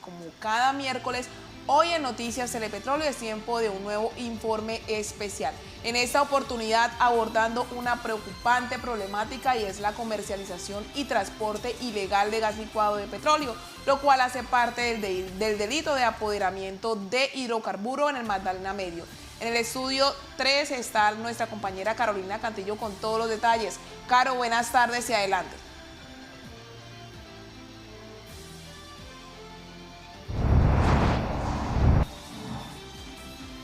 Como cada miércoles, hoy en Noticias Telepetróleo es tiempo de un nuevo informe especial. En esta oportunidad abordando una preocupante problemática y es la comercialización y transporte ilegal de gas licuado de petróleo, lo cual hace parte del delito de apoderamiento de hidrocarburo en el Magdalena Medio. En el estudio 3 está nuestra compañera Carolina Cantillo con todos los detalles. Caro, buenas tardes y adelante.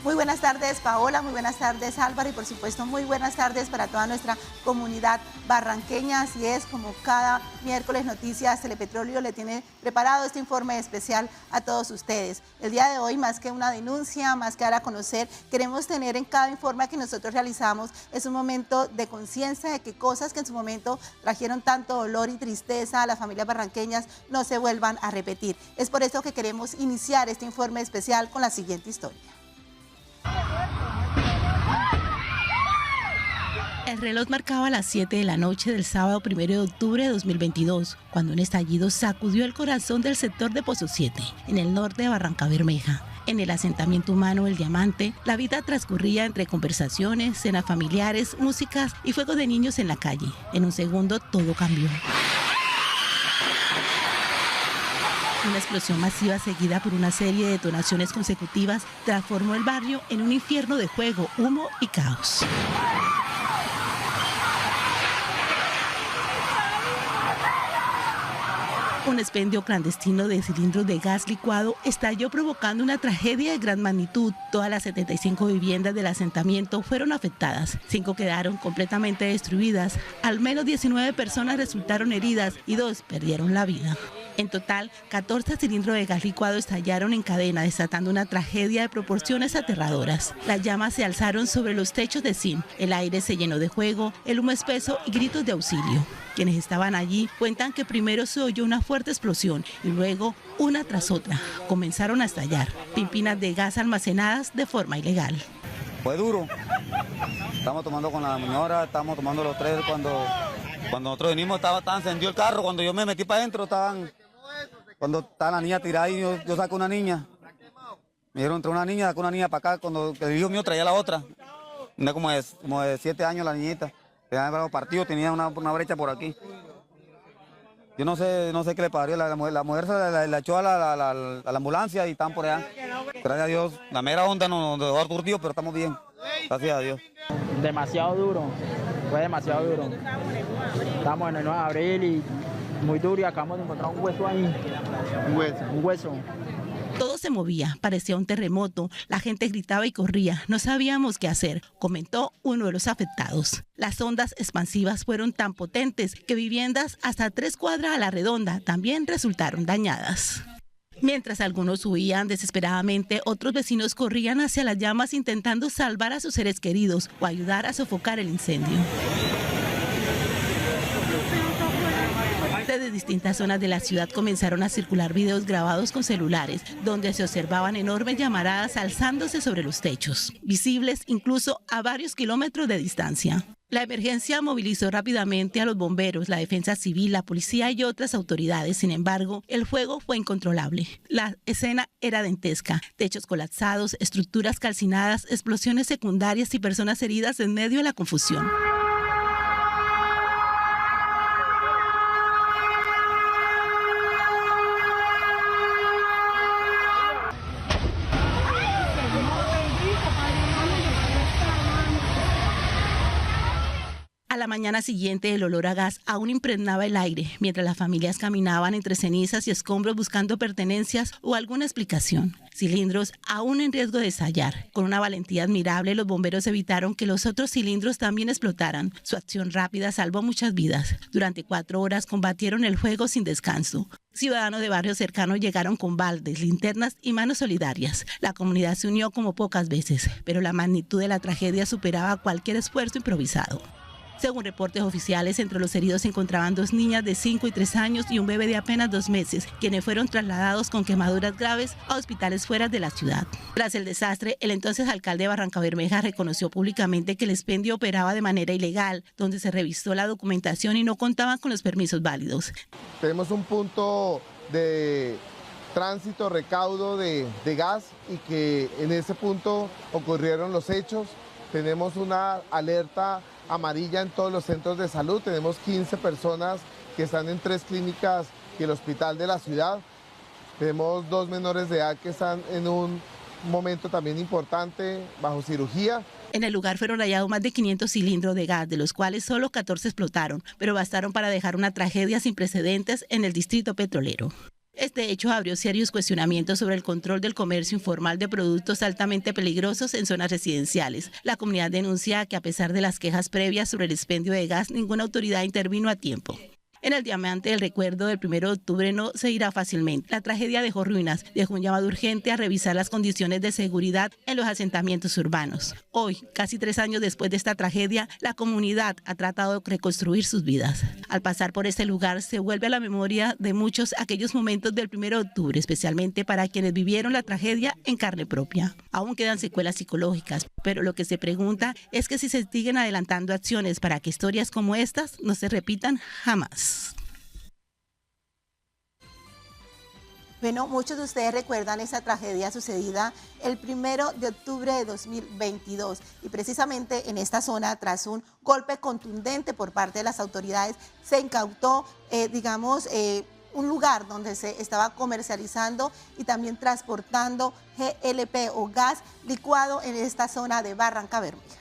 Muy buenas tardes, Paola, muy buenas tardes, Álvaro, y por supuesto muy buenas tardes para toda nuestra comunidad barranqueña. Así es, como cada miércoles Noticias Telepetróleo le tiene preparado este informe especial a todos ustedes. El día de hoy, más que una denuncia, más que dar a conocer, queremos tener en cada informe que nosotros realizamos, es un momento de conciencia de que cosas que en su momento trajeron tanto dolor y tristeza a las familias barranqueñas no se vuelvan a repetir. Es por eso que queremos iniciar este informe especial con la siguiente historia. El reloj marcaba las 7 de la noche del sábado 1 de octubre de 2022, cuando un estallido sacudió el corazón del sector de Pozo 7, en el norte de Barrancabermeja. En el asentamiento humano El Diamante, la vida transcurría entre conversaciones, cenas familiares, músicas y fuegos de niños en la calle. En un segundo, todo cambió. Una explosión masiva seguida por una serie de detonaciones consecutivas transformó el barrio en un infierno de fuego, humo y caos. Un expendio clandestino de cilindros de gas licuado estalló provocando una tragedia de gran magnitud. Todas las 75 viviendas del asentamiento fueron afectadas. 5 quedaron completamente destruidas. Al menos 19 personas resultaron heridas y 2 perdieron la vida. En total, 14 cilindros de gas licuado estallaron en cadena, desatando una tragedia de proporciones aterradoras. Las llamas se alzaron sobre los techos de zinc. El aire se llenó de fuego, el humo espeso y gritos de auxilio. Quienes estaban allí cuentan que primero se oyó una fuerte explosión y luego, una tras otra, comenzaron a estallar pimpinas de gas almacenadas de forma ilegal. Fue duro. Estamos tomando con la señora, estamos tomando los tres. Cuando nosotros venimos estaba encendido el carro. Cuando yo me metí para adentro, cuando estaba la niña tirada y yo saco una niña. Me dieron entre una niña, sacó una niña para acá. Cuando el hijo mío traía la otra. Una como de 7 años la niñita. Tenía el brazo partido, tenía una brecha por aquí. Yo no sé qué le pasó. La mujer se la echó a la ambulancia y están por allá. Gracias a Dios, la mera onda nos dejó aturdidos, pero estamos bien. Gracias a Dios. Demasiado duro, fue demasiado duro. Estamos en el 9 de abril y muy duro y acabamos de encontrar un hueso ahí. Un hueso. Todo se movía, parecía un terremoto, la gente gritaba y corría, no sabíamos qué hacer, comentó uno de los afectados. Las ondas expansivas fueron tan potentes que viviendas hasta 3 cuadras a la redonda también resultaron dañadas. Mientras algunos huían desesperadamente, otros vecinos corrían hacia las llamas intentando salvar a sus seres queridos o ayudar a sofocar el incendio. Desde distintas zonas de la ciudad comenzaron a circular videos grabados con celulares, donde se observaban enormes llamaradas alzándose sobre los techos, visibles incluso a varios kilómetros de distancia. La emergencia movilizó rápidamente a los bomberos, la defensa civil, la policía y otras autoridades. Sin embargo, el fuego fue incontrolable. La escena era dantesca. Techos colapsados, estructuras calcinadas, explosiones secundarias y personas heridas en medio de la confusión. A la mañana siguiente, el olor a gas aún impregnaba el aire, mientras las familias caminaban entre cenizas y escombros buscando pertenencias o alguna explicación. Cilindros aún en riesgo de estallar. Con una valentía admirable, los bomberos evitaron que los otros cilindros también explotaran. Su acción rápida salvó muchas vidas. Durante 4 horas combatieron el fuego sin descanso. Ciudadanos de barrios cercanos llegaron con baldes, linternas y manos solidarias. La comunidad se unió como pocas veces, pero la magnitud de la tragedia superaba cualquier esfuerzo improvisado. Según reportes oficiales, entre los heridos se encontraban 2 niñas de 5 y 3 años y un bebé de apenas 2 meses, quienes fueron trasladados con quemaduras graves a hospitales fuera de la ciudad. Tras el desastre, el entonces alcalde de Barrancabermeja reconoció públicamente que el expendio operaba de manera ilegal, donde se revisó la documentación y no contaban con los permisos válidos. Tenemos un punto de tránsito, recaudo de gas y que en ese punto ocurrieron los hechos. Tenemos una alerta amarilla en todos los centros de salud, tenemos 15 personas que están en 3 clínicas y el hospital de la ciudad. Tenemos 2 menores de edad que están en un momento también importante bajo cirugía. En el lugar fueron hallados más de 500 cilindros de gas, de los cuales solo 14 explotaron, pero bastaron para dejar una tragedia sin precedentes en el distrito petrolero. Este hecho abrió serios cuestionamientos sobre el control del comercio informal de productos altamente peligrosos en zonas residenciales. La comunidad denuncia que a pesar de las quejas previas sobre el expendio de gas, ninguna autoridad intervino a tiempo. En el Diamante, el recuerdo del 1 de octubre no se irá fácilmente. La tragedia dejó ruinas, dejó un llamado urgente a revisar las condiciones de seguridad en los asentamientos urbanos. Hoy, casi 3 años después de esta tragedia, la comunidad ha tratado de reconstruir sus vidas. Al pasar por este lugar, se vuelve a la memoria de muchos aquellos momentos del 1 de octubre, especialmente para quienes vivieron la tragedia en carne propia. Aún quedan secuelas psicológicas, pero lo que se pregunta es que si se siguen adelantando acciones para que historias como estas no se repitan jamás. Bueno, muchos de ustedes recuerdan esa tragedia sucedida el 1 de octubre de 2022 y precisamente en esta zona, tras un golpe contundente por parte de las autoridades, se incautó, un lugar donde se estaba comercializando y también transportando GLP o gas licuado en esta zona de Barrancabermeja.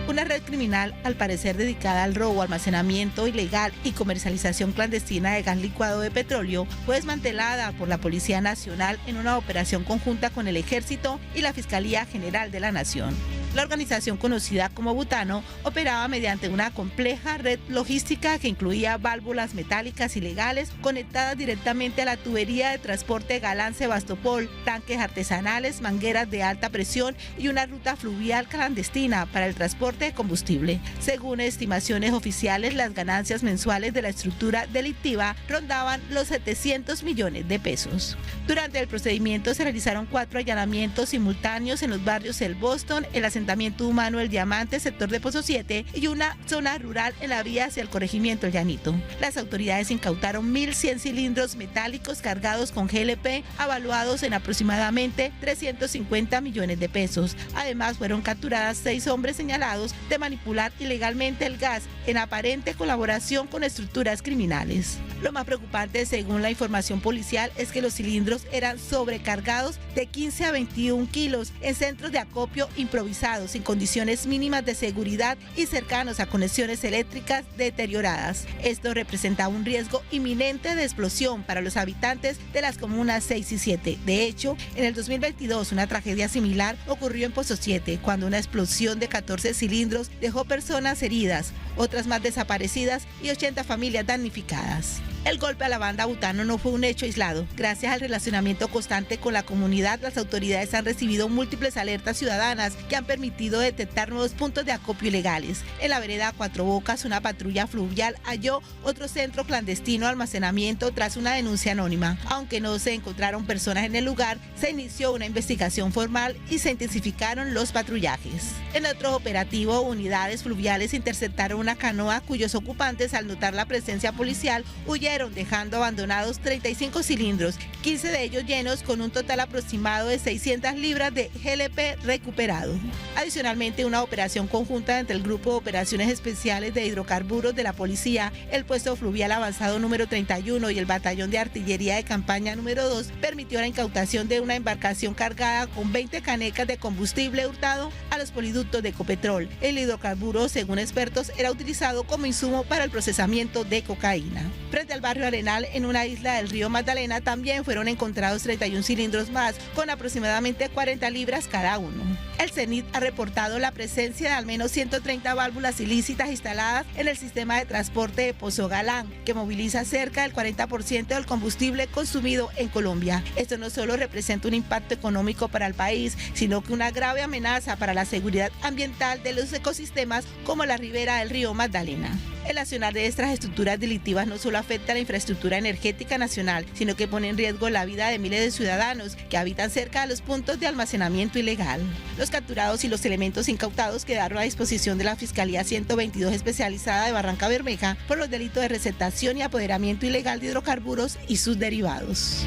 Una red criminal, al parecer dedicada al robo, almacenamiento ilegal y comercialización clandestina de gas licuado de petróleo, fue desmantelada por la Policía Nacional en una operación conjunta con el Ejército y la Fiscalía General de la Nación. La organización, conocida como Butano, operaba mediante una compleja red logística que incluía válvulas metálicas ilegales conectadas directamente a la tubería de transporte Galán-Sebastopol, tanques artesanales, mangueras de alta presión y una ruta fluvial clandestina para el transporte de combustible. Según estimaciones oficiales, las ganancias mensuales de la estructura delictiva rondaban los 700 millones de pesos. Durante el procedimiento se realizaron 4 allanamientos simultáneos en los barrios El Boston, el asentamiento humano El Diamante, sector de Pozo 7 y una zona rural en la vía hacia el corregimiento El Llanito. Las autoridades incautaron 1.100 cilindros metálicos cargados con GLP, avaluados en aproximadamente 350 millones de pesos. Además, fueron capturadas 6 hombres señalados de manipular ilegalmente el gas en aparente colaboración con estructuras criminales. Lo más preocupante, según la información policial, es que los cilindros eran sobrecargados de 15 a 21 kilos en centros de acopio improvisados, sin condiciones mínimas de seguridad y cercanos a conexiones eléctricas deterioradas. Esto representa un riesgo inminente de explosión para los habitantes de las comunas 6 y 7. De hecho, en el 2022 una tragedia similar ocurrió en Pozo 7, cuando una explosión de 14 cilindros dejó personas heridas, otras más desaparecidas y 80 familias damnificadas. El golpe a la banda Butano no fue un hecho aislado. Gracias al relacionamiento constante con la comunidad, las autoridades han recibido múltiples alertas ciudadanas que han permitido detectar nuevos puntos de acopio ilegales. En la vereda Cuatro Bocas, una patrulla fluvial halló otro centro clandestino de almacenamiento tras una denuncia anónima. Aunque no se encontraron personas en el lugar, se inició una investigación formal y se intensificaron los patrullajes. En otro operativo, unidades fluviales interceptaron una canoa cuyos ocupantes, al notar la presencia policial, huyeron, dejando abandonados 35 cilindros, 15 de ellos llenos, con un total aproximado de 600 libras de GLP recuperado. Adicionalmente, una operación conjunta entre el Grupo de Operaciones Especiales de Hidrocarburos de la Policía, el Puesto Fluvial Avanzado número 31 y el Batallón de Artillería de Campaña número 2 permitió la incautación de una embarcación cargada con 20 canecas de combustible hurtado a los poliductos de Ecopetrol. El hidrocarburo, según expertos, era utilizado como insumo para el procesamiento de cocaína. Frente al barrio Arenal, en una isla del río Magdalena, también fueron encontrados 31 cilindros más, con aproximadamente 40 libras cada uno. El CENIT ha reportado la presencia de al menos 130 válvulas ilícitas instaladas en el sistema de transporte de Pozo Galán, que moviliza cerca del 40% del combustible consumido en Colombia. Esto no solo representa un impacto económico para el país, sino que una grave amenaza para la seguridad ambiental de los ecosistemas como la ribera del río Magdalena. El accionar de estas estructuras delictivas no solo afecta a la infraestructura energética nacional, sino que pone en riesgo la vida de miles de ciudadanos que habitan cerca de los puntos de almacenamiento ilegal. Los capturados y los elementos incautados quedaron a disposición de la Fiscalía 122 especializada de Barrancabermeja por los delitos de receptación y apoderamiento ilegal de hidrocarburos y sus derivados.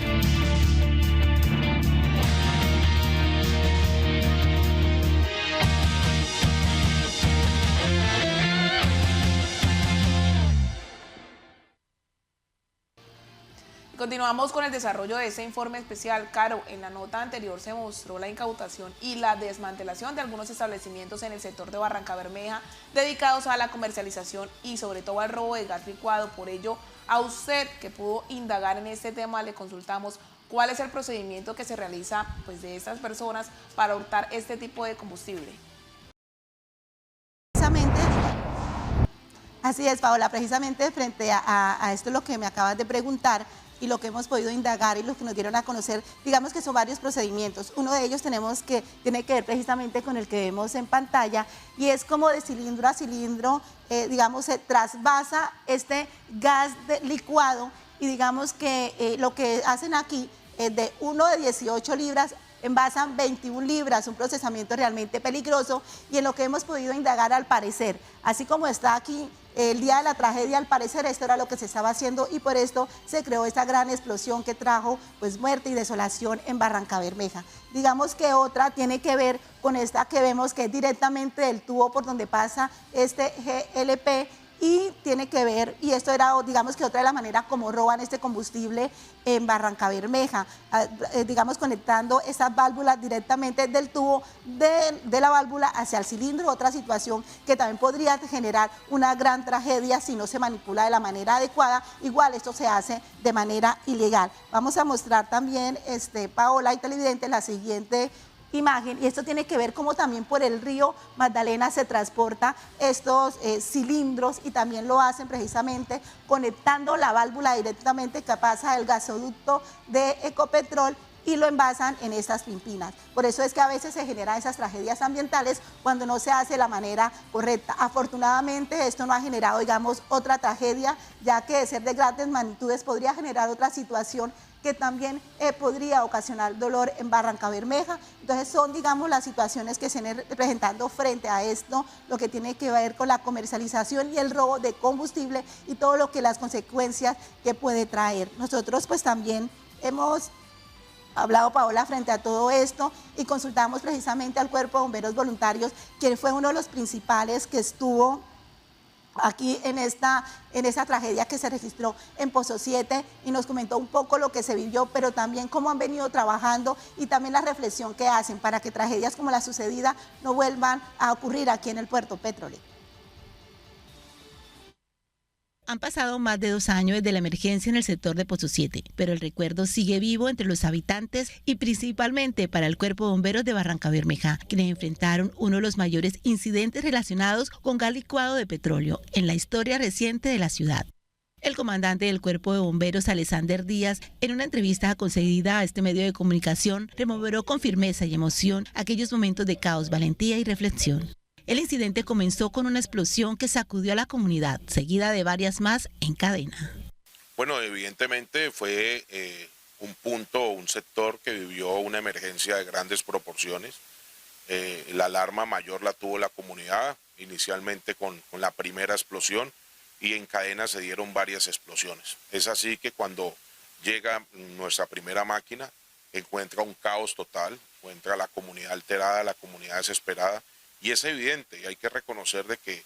Continuamos con el desarrollo de este informe especial. Caro, en la nota anterior se mostró la incautación y la desmantelación de algunos establecimientos en el sector de Barrancabermeja dedicados a la comercialización y sobre todo al robo de gas licuado. Por ello, a usted que pudo indagar en este tema, le consultamos cuál es el procedimiento que se realiza de estas personas para hurtar este tipo de combustible. Así es, Paola, precisamente frente a esto lo que me acabas de preguntar y lo que hemos podido indagar y lo que nos dieron a conocer, digamos que son varios procedimientos. Uno de ellos tiene que ver precisamente con el que vemos en pantalla y es como de cilindro a cilindro, digamos, se trasvasa este gas licuado y digamos que lo que hacen aquí es de uno de 18 libras, envasan 21 libras, un procesamiento realmente peligroso y en lo que hemos podido indagar al parecer, así como está aquí el día de la tragedia, al parecer esto era lo que se estaba haciendo y por esto se creó esta gran explosión que trajo muerte y desolación en Barrancabermeja. Digamos que otra tiene que ver con esta que vemos que es directamente del tubo por donde pasa este GLP y tiene que ver, y esto era, digamos que otra de las maneras como roban este combustible en Barrancabermeja, digamos conectando esas válvulas directamente del tubo de la válvula hacia el cilindro, otra situación que también podría generar una gran tragedia si no se manipula de la manera adecuada, igual esto se hace de manera ilegal. Vamos a mostrar también, Paola y televidentes, la siguiente imagen, y esto tiene que ver cómo también por el río Magdalena se transporta estos cilindros y también lo hacen precisamente conectando la válvula directamente que pasa del gasoducto de Ecopetrol y lo envasan en estas pimpinas. Por eso es que a veces se generan esas tragedias ambientales cuando no se hace de la manera correcta. Afortunadamente esto no ha generado, digamos, otra tragedia, ya que de ser de grandes magnitudes podría generar otra situación que también podría ocasionar dolor en Barrancabermeja. Entonces son, digamos, las situaciones que se están presentando frente a esto, lo que tiene que ver con la comercialización y el robo de combustible y todo lo que las consecuencias que puede traer. Nosotros pues también hemos hablado, Paola, frente a todo esto y consultamos precisamente al Cuerpo de Bomberos Voluntarios, quien fue uno de los principales que estuvo aquí en esta tragedia que se registró en Pozo 7 y nos comentó un poco lo que se vivió, pero también cómo han venido trabajando y también la reflexión que hacen para que tragedias como la sucedida no vuelvan a ocurrir aquí en el puerto petrolero. Han pasado más de 2 años desde la emergencia en el sector de Pozo 7, pero el recuerdo sigue vivo entre los habitantes y principalmente para el Cuerpo de Bomberos de Barrancabermeja, quienes enfrentaron uno de los mayores incidentes relacionados con gas licuado de petróleo en la historia reciente de la ciudad. El comandante del Cuerpo de Bomberos, Alexander Díaz, en una entrevista concedida a este medio de comunicación, removeró con firmeza y emoción aquellos momentos de caos, valentía y reflexión. El incidente comenzó con una explosión que sacudió a la comunidad, seguida de varias más en cadena. Bueno, evidentemente fue un sector que vivió una emergencia de grandes proporciones. La alarma mayor la tuvo la comunidad, inicialmente con la primera explosión, y en cadena se dieron varias explosiones. Es así que cuando llega nuestra primera máquina, encuentra un caos total, encuentra la comunidad alterada, la comunidad desesperada. Y es evidente, y hay que reconocer de que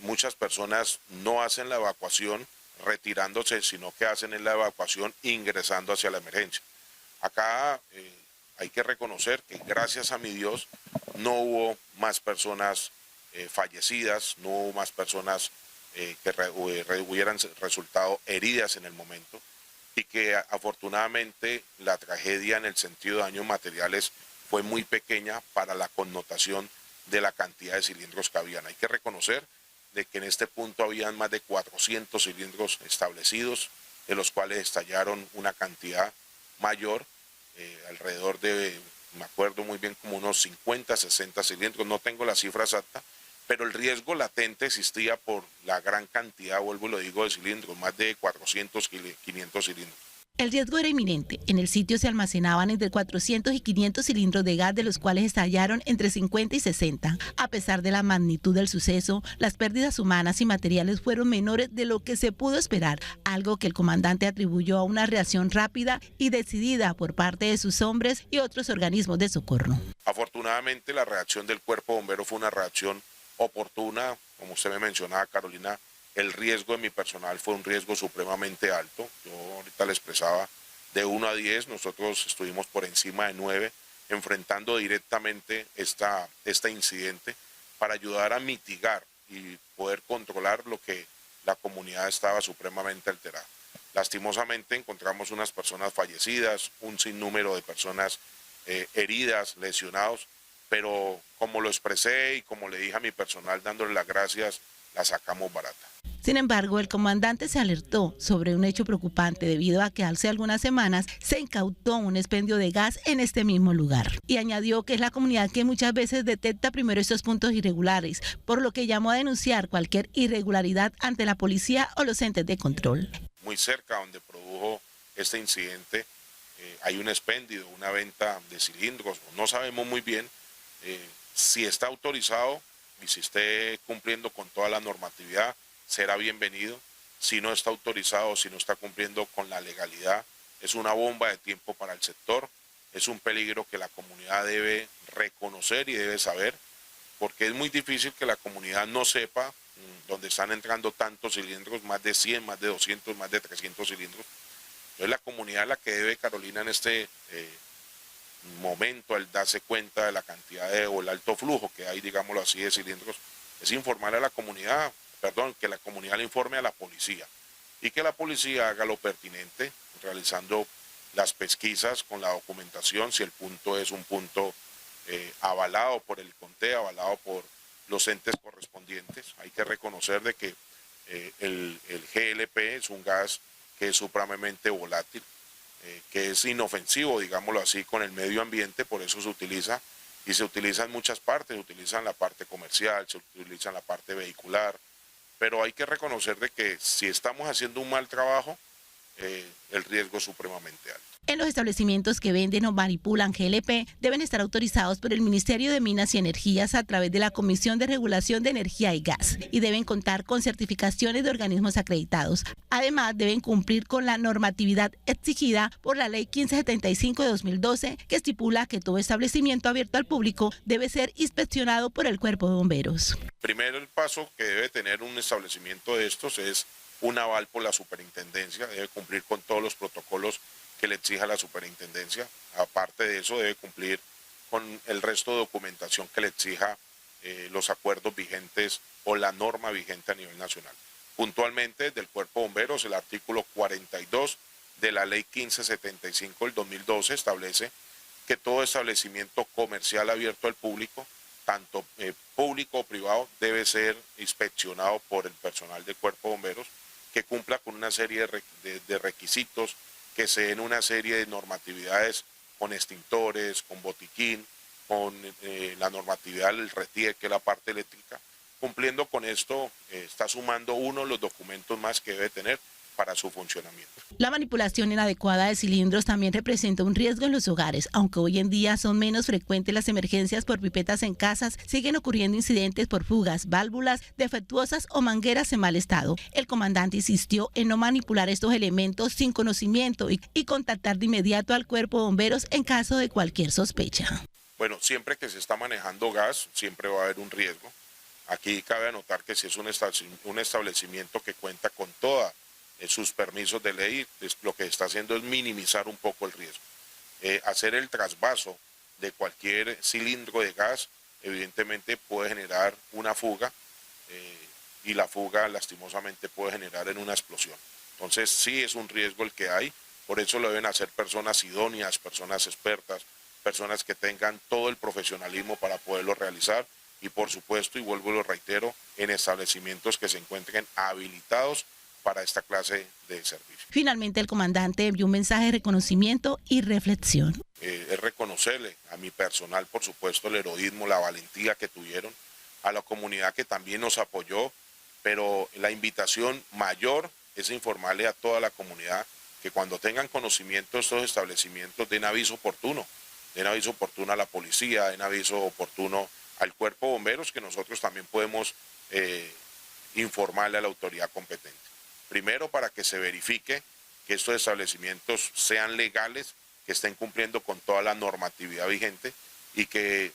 muchas personas no hacen la evacuación retirándose, sino que hacen la evacuación ingresando hacia la emergencia. Acá hay que reconocer que gracias a mi Dios no hubo más personas fallecidas, no hubo más personas que hubieran resultado heridas en el momento y que afortunadamente la tragedia en el sentido de daños materiales fue muy pequeña para la connotación de la cantidad de cilindros que habían. Hay que reconocer de que en este punto habían más de 400 cilindros establecidos, de los cuales estallaron una cantidad mayor, alrededor de, me acuerdo muy bien, como unos 50, 60 cilindros, no tengo la cifra exacta, pero el riesgo latente existía por la gran cantidad, vuelvo y lo digo, de cilindros, más de 400, 500 cilindros. El riesgo era inminente. En el sitio se almacenaban entre 400 y 500 cilindros de gas, de los cuales estallaron entre 50 y 60. A pesar de la magnitud del suceso, las pérdidas humanas y materiales fueron menores de lo que se pudo esperar, algo que el comandante atribuyó a una reacción rápida y decidida por parte de sus hombres y otros organismos de socorro. Afortunadamente, la reacción del Cuerpo de Bomberos fue una reacción oportuna. Como usted me mencionaba, Carolina, el riesgo de mi personal fue un riesgo supremamente alto. Yo ahorita le expresaba de 1 a 10, nosotros estuvimos por encima de 9, enfrentando directamente este incidente para ayudar a mitigar y poder controlar lo que la comunidad estaba supremamente alterada. Lastimosamente encontramos unas personas fallecidas, un sinnúmero de personas heridas, lesionados, pero como lo expresé y como le dije a mi personal dándole las gracias, la sacamos barata. Sin embargo, el comandante se alertó sobre un hecho preocupante debido a que hace algunas semanas se incautó un expendio de gas en este mismo lugar. Y añadió que es la comunidad que muchas veces detecta primero estos puntos irregulares, por lo que llamó a denunciar cualquier irregularidad ante la policía o los entes de control. Muy cerca donde produjo este incidente hay un expendio, una venta de cilindros. No sabemos muy bien si está autorizado y si esté cumpliendo con toda la normatividad, será bienvenido. Si no está autorizado, si no está cumpliendo con la legalidad, es una bomba de tiempo para el sector, es un peligro que la comunidad debe reconocer y debe saber, porque es muy difícil que la comunidad no sepa dónde están entrando tantos cilindros, más de 100, más de 200, más de 300 cilindros. Entonces la comunidad es la que debe, Carolina, en este momento, al darse cuenta de la cantidad o el alto flujo que hay, digámoslo así, de cilindros, es informar a la comunidad, que la comunidad le informe a la policía y que la policía haga lo pertinente, realizando las pesquisas con la documentación, si el punto es un punto avalado por el CONTE, avalado por los entes correspondientes. Hay que reconocer de que el GLP es un gas que es supremamente volátil, que es inofensivo, digámoslo así, con el medio ambiente, por eso se utiliza y se utiliza en muchas partes, se utiliza en la parte comercial, se utiliza en la parte vehicular, pero hay que reconocer de que si estamos haciendo un mal trabajo, el riesgo es supremamente alto. En los establecimientos que venden o manipulan GLP deben estar autorizados por el Ministerio de Minas y Energías a través de la Comisión de Regulación de Energía y Gas y deben contar con certificaciones de organismos acreditados. Además, deben cumplir con la normatividad exigida por la Ley 1575 de 2012, que estipula que todo establecimiento abierto al público debe ser inspeccionado por el Cuerpo de Bomberos. Primero, el paso que debe tener un establecimiento de estos es un aval por la superintendencia, debe cumplir con todos los protocolos que le exija la superintendencia. Aparte de eso, debe cumplir con el resto de documentación que le exija los acuerdos vigentes o la norma vigente a nivel nacional. Puntualmente, del Cuerpo de Bomberos, el artículo 42 de la Ley 1575 del 2012 establece que todo establecimiento comercial abierto al público, tanto público o privado, debe ser inspeccionado por el personal del Cuerpo de Bomberos, que cumpla con una serie de requisitos, que se den una serie de normatividades con extintores, con botiquín, con la normatividad del RETIER, que es la parte eléctrica. Cumpliendo con esto, está sumando uno de los documentos más que debe tener para su funcionamiento. La manipulación inadecuada de cilindros también representa un riesgo en los hogares. Aunque hoy en día son menos frecuentes las emergencias por pipetas en casas, siguen ocurriendo incidentes por fugas, válvulas defectuosas o mangueras en mal estado. El comandante insistió en no manipular estos elementos sin conocimiento y contactar de inmediato al Cuerpo de Bomberos en caso de cualquier sospecha. Bueno, siempre que se está manejando gas, siempre va a haber un riesgo. Aquí cabe anotar que si es un establecimiento que cuenta con toda sus permisos de ley, lo que está haciendo es minimizar un poco el riesgo. Hacer el trasvaso de cualquier cilindro de gas evidentemente puede generar una fuga y la fuga lastimosamente puede generar en una explosión. Entonces sí es un riesgo el que hay, por eso lo deben hacer personas idóneas, personas expertas, personas que tengan todo el profesionalismo para poderlo realizar y por supuesto, y vuelvo y lo reitero, en establecimientos que se encuentren habilitados para esta clase de servicio. Finalmente, el comandante envió un mensaje de reconocimiento y reflexión. Es reconocerle a mi personal, por supuesto, el heroísmo, la valentía que tuvieron, a la comunidad que también nos apoyó, pero la invitación mayor es informarle a toda la comunidad que cuando tengan conocimiento de estos establecimientos den aviso oportuno a la policía, den aviso oportuno al cuerpo de bomberos, que nosotros también podemos informarle a la autoridad competente. Primero, para que se verifique que estos establecimientos sean legales, que estén cumpliendo con toda la normatividad vigente y que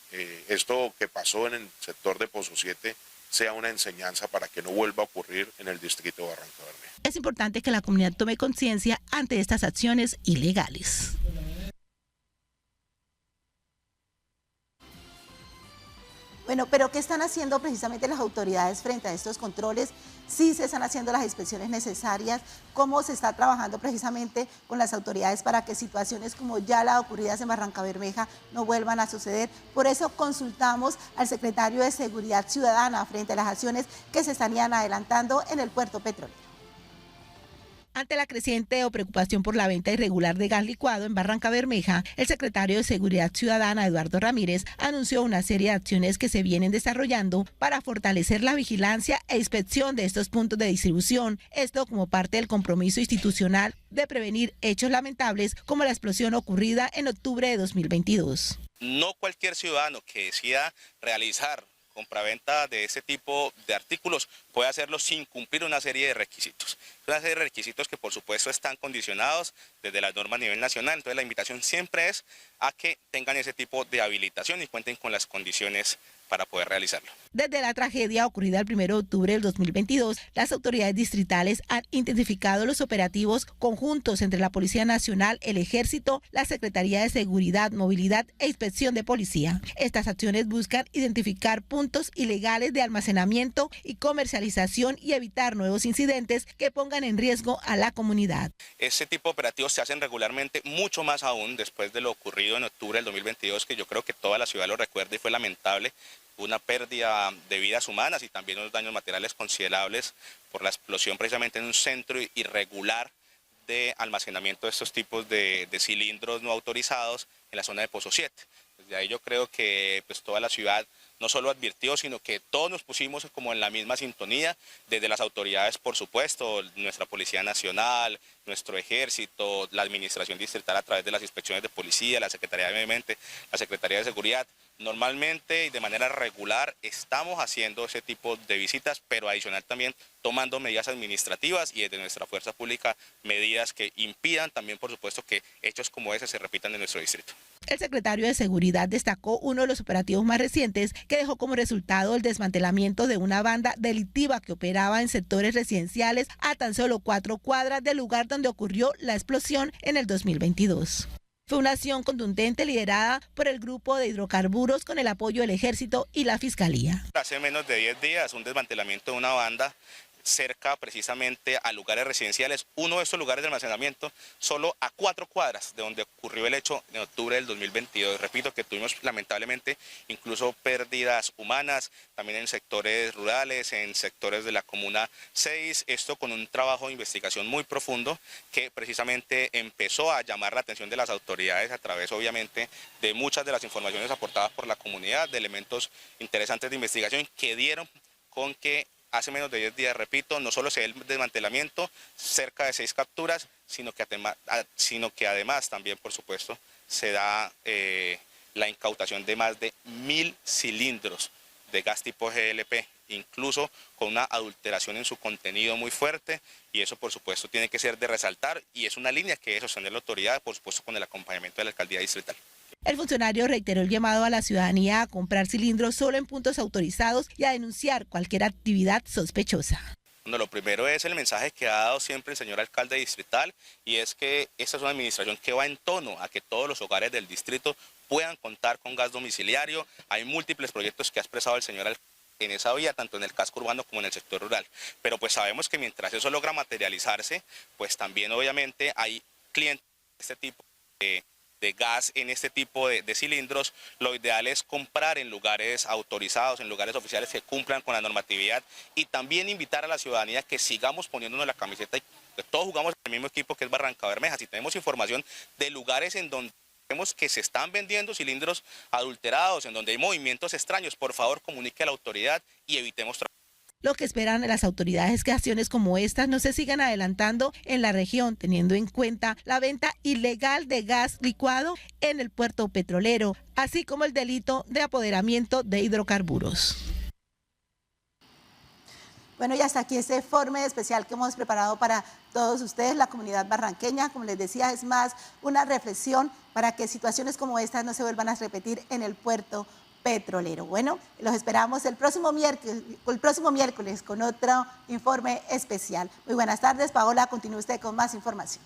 esto que pasó en el sector de Pozo 7 sea una enseñanza para que no vuelva a ocurrir en el distrito de Barranca Bermeja. Es importante que la comunidad tome conciencia ante estas acciones ilegales. Bueno, pero ¿qué están haciendo precisamente las autoridades frente a estos controles? ¿Sí se están haciendo las inspecciones necesarias? ¿Cómo se está trabajando precisamente con las autoridades para que situaciones como ya las ocurridas en Barranca Bermeja no vuelvan a suceder? Por eso consultamos al secretario de Seguridad Ciudadana frente a las acciones que se estarían adelantando en el puerto petrolero. Ante la creciente preocupación por la venta irregular de gas licuado en Barranca Bermeja, el secretario de Seguridad Ciudadana, Eduardo Ramírez, anunció una serie de acciones que se vienen desarrollando para fortalecer la vigilancia e inspección de estos puntos de distribución. Esto como parte del compromiso institucional de prevenir hechos lamentables como la explosión ocurrida en octubre de 2022. No cualquier ciudadano que decida realizar compraventa de ese tipo de artículos puede hacerlo sin cumplir una serie de requisitos. Una serie de requisitos que por supuesto están condicionados desde las normas a nivel nacional. Entonces la invitación siempre es a que tengan ese tipo de habilitación y cuenten con las condiciones para poder realizarlo. Desde la tragedia ocurrida el 1 de octubre del 2022, las autoridades distritales han intensificado los operativos conjuntos entre la Policía Nacional, el Ejército, la Secretaría de Seguridad, Movilidad e Inspección de Policía. Estas acciones buscan identificar puntos ilegales de almacenamiento y comercialización y evitar nuevos incidentes que pongan en riesgo a la comunidad. Ese tipo de operativos se hacen regularmente, mucho más aún después de lo ocurrido en octubre del 2022, que yo creo que toda la ciudad lo recuerda y fue lamentable. Una pérdida de vidas humanas y también unos daños materiales considerables por la explosión precisamente en un centro irregular de almacenamiento de estos tipos de cilindros no autorizados en la zona de Pozo 7. Desde ahí yo creo que pues, toda la ciudad no solo advirtió, sino que todos nos pusimos como en la misma sintonía, desde las autoridades, por supuesto, nuestra Policía Nacional, nuestro Ejército, la Administración Distrital a través de las inspecciones de policía, la Secretaría de Medio Ambiente, la Secretaría de Seguridad. Normalmente y de manera regular estamos haciendo ese tipo de visitas, pero adicional también tomando medidas administrativas y desde nuestra fuerza pública medidas que impidan también, por supuesto, que hechos como ese se repitan en nuestro distrito. El secretario de Seguridad destacó uno de los operativos más recientes que dejó como resultado el desmantelamiento de una banda delictiva que operaba en sectores residenciales a tan solo 4 cuadras del lugar donde ocurrió la explosión en el 2022. Fue una acción contundente liderada por el grupo de hidrocarburos con el apoyo del Ejército y la Fiscalía. Hace menos de 10 días un desmantelamiento de una banda cerca precisamente a lugares residenciales, uno de estos lugares de almacenamiento solo a 4 cuadras de donde ocurrió el hecho en octubre del 2022. Repito que tuvimos lamentablemente incluso pérdidas humanas, también en sectores rurales, en sectores de la Comuna 6, esto con un trabajo de investigación muy profundo que precisamente empezó a llamar la atención de las autoridades a través obviamente de muchas de las informaciones aportadas por la comunidad, de elementos interesantes de investigación que dieron con que hace menos de 10 días, repito, no solo se dio el desmantelamiento, cerca de 6 capturas, sino que además también, por supuesto, se da la incautación de más de 1000 cilindros de gas tipo GLP, incluso con una adulteración en su contenido muy fuerte, y eso, por supuesto, tiene que ser de resaltar, y es una línea que debe sostener la autoridad, por supuesto, con el acompañamiento de la Alcaldía Distrital. El funcionario reiteró el llamado a la ciudadanía a comprar cilindros solo en puntos autorizados y a denunciar cualquier actividad sospechosa. Bueno, lo primero es el mensaje que ha dado siempre el señor alcalde distrital, y es que esta es una administración que va en tono a que todos los hogares del distrito puedan contar con gas domiciliario. Hay múltiples proyectos que ha expresado el señor alcalde en esa vía, tanto en el casco urbano como en el sector rural. Pero pues sabemos que mientras eso logra materializarse, pues también obviamente hay clientes de este tipo de gas en este tipo de cilindros. Lo ideal es comprar en lugares autorizados, en lugares oficiales que cumplan con la normatividad, y también invitar a la ciudadanía que sigamos poniéndonos la camiseta y que todos jugamos en el mismo equipo que es Barranca Bermeja. Si tenemos información de lugares en donde Vemos que se están vendiendo cilindros adulterados, en donde hay movimientos extraños. Por favor, comunique a la autoridad y evitemos. Lo que esperan de las autoridades es que acciones como estas no se sigan adelantando en la región, teniendo en cuenta la venta ilegal de gas licuado en el puerto petrolero, así como el delito de apoderamiento de hidrocarburos. Bueno, y hasta aquí este informe especial que hemos preparado para todos ustedes, la comunidad barranqueña. Como les decía, es más una reflexión para que situaciones como estas no se vuelvan a repetir en el puerto petrolero. Bueno, los esperamos el próximo miércoles con otro informe especial. Muy buenas tardes, Paola, continúe usted con más información.